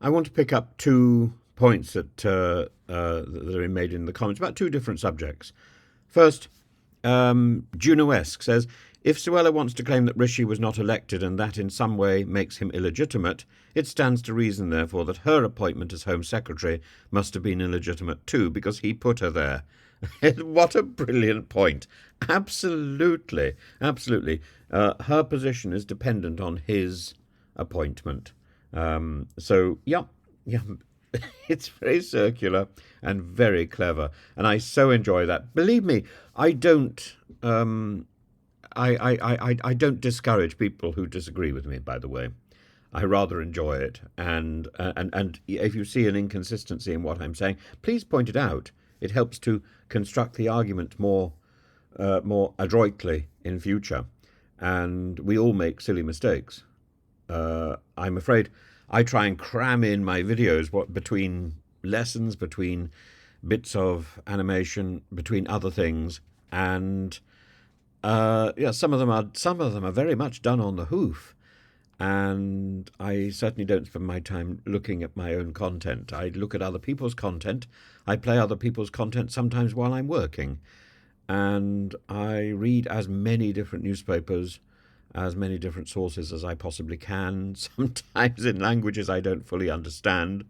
I want to pick up 2 points that are made in the comments about 2 different subjects. First, Juno-esque says, if Suella wants to claim that Rishi was not elected and that in some way makes him illegitimate, it stands to reason, therefore, that her appointment as Home Secretary must have been illegitimate too, because he put her there. What a brilliant point. Absolutely, absolutely. Her position is dependent on his appointment. Yeah, it's very circular and very clever, and I so enjoy that. Believe me, I don't. I don't discourage people who disagree with me. By the way, I rather enjoy it, and if you see an inconsistency in what I'm saying, please point it out. It helps to construct the argument more adroitly in future, and we all make silly mistakes. I'm afraid I try and cram in my videos between lessons, between bits of animation, between other things, and yeah, some of them are very much done on the hoof, and I certainly don't spend my time looking at my own content. I look at other people's content. I play other people's content sometimes while I'm working, and I read as many different newspapers, as many different sources as I possibly can, sometimes in languages I don't fully understand.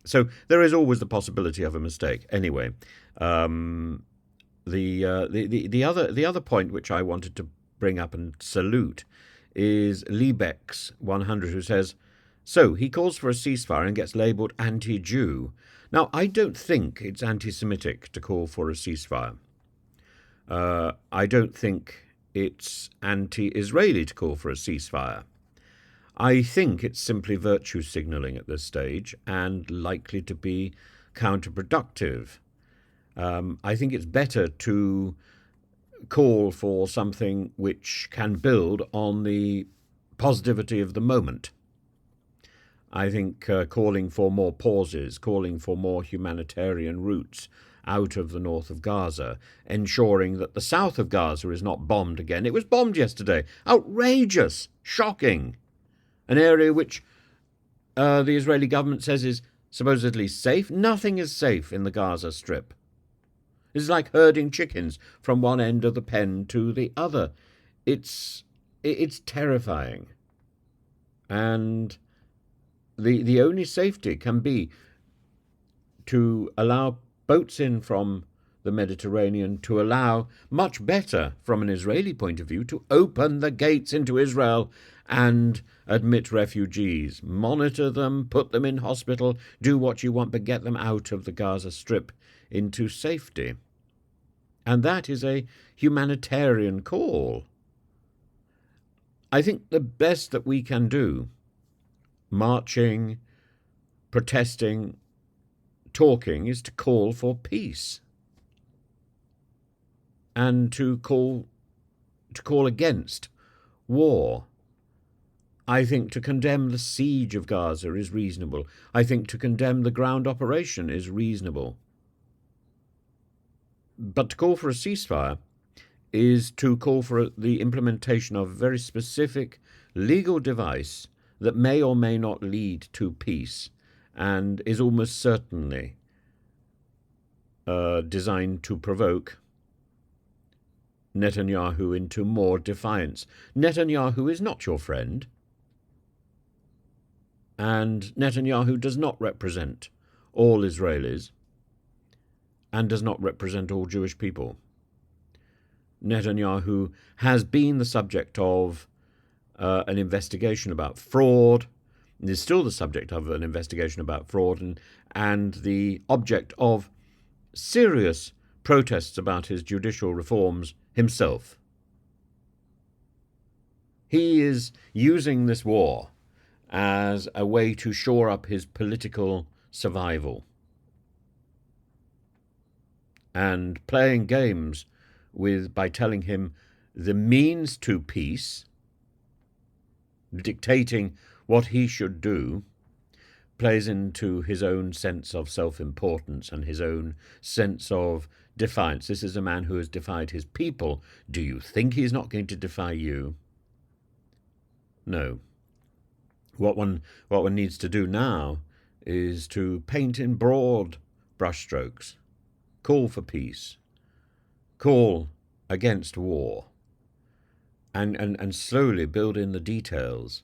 So there is always the possibility of a mistake. Anyway, um, the other point which I wanted to bring up and salute is Liebeck's 100, who says, so he calls for a ceasefire and gets labelled anti-Jew. Now, I don't think it's anti-Semitic to call for a ceasefire. I don't think it's anti-Israeli to call for a ceasefire. I think it's simply virtue signalling at this stage and likely to be counterproductive. I think it's better to call for something which can build on the positivity of the moment. I think calling for more pauses, calling for more humanitarian routes out of the north of Gaza, ensuring that the south of Gaza is not bombed again. It was bombed yesterday. Outrageous, shocking. An area which the Israeli government says is supposedly safe. Nothing is safe in the Gaza Strip. It's like herding chickens from one end of the pen to the other. It's terrifying. And the only safety can be to allow boats in from the Mediterranean, to allow, much better from an Israeli point of view, to open the gates into Israel and admit refugees, monitor them, put them in hospital, do what you want, but get them out of the Gaza Strip into safety. And that is a humanitarian call. I think the best that we can do, marching, protesting, talking, is to call for peace and to call against war. I think to condemn the siege of Gaza is reasonable. I think to condemn the ground operation is reasonable. But to call for a ceasefire is to call for the implementation of a very specific legal device that may or may not lead to peace, and is almost certainly designed to provoke Netanyahu into more defiance. Netanyahu is not your friend, and Netanyahu does not represent all Israelis and does not represent all Jewish people. Netanyahu has been the subject of an investigation about fraud, and is still the subject of an investigation about fraud, and the object of serious protests about his judicial reforms himself. He is using this war as a way to shore up his political survival and playing games by telling him the means to peace, dictating what he should do, plays into his own sense of self-importance and his own sense of defiance. This is a man who has defied his people. Do you think he's not going to defy you? No. What one needs to do now is to paint in broad brushstrokes, call for peace, call against war, and slowly build in the details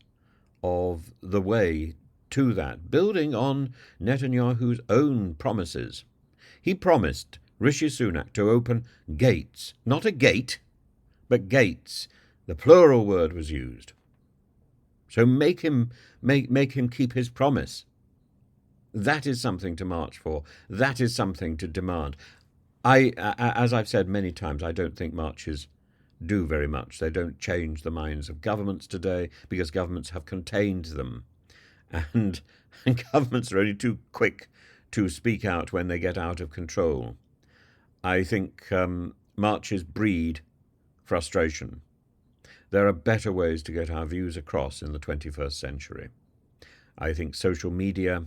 of the way to that, building on Netanyahu's own promises. He promised Rishi Sunak to open gates, not a gate, but gates. The plural word was used. So make him keep his promise. That is something to march for. That is something to demand. As I've said many times, I don't think marches do very much. They don't change the minds of governments today because governments have contained them. And governments are only too quick to speak out when they get out of control. I think marches breed frustration. There are better ways to get our views across in the 21st century. I think social media,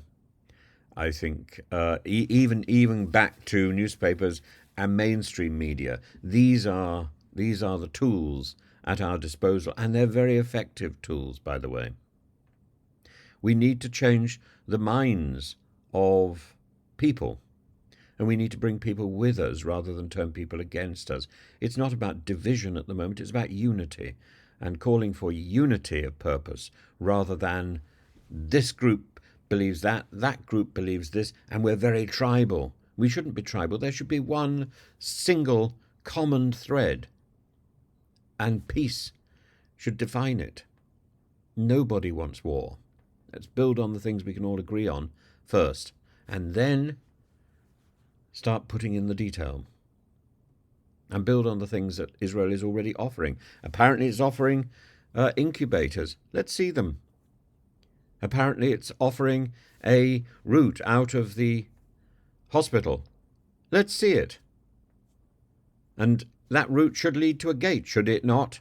I think even back to newspapers and mainstream media, these are the tools at our disposal, and they're very effective tools, by the way. We need to change the minds of people, and we need to bring people with us rather than turn people against us. It's not about division at the moment, it's about unity, and calling for unity of purpose rather than this group believes that group believes this, and we're very tribal. We shouldn't be tribal. There should be one single common thread, and peace should define it. Nobody wants war. Let's build on the things we can all agree on first, and then start putting in the detail. And build on the things that Israel is already offering. Apparently it's offering incubators. Let's see them. Apparently it's offering a route out of the hospital. Let's see it. And that route should lead to a gate, should it not?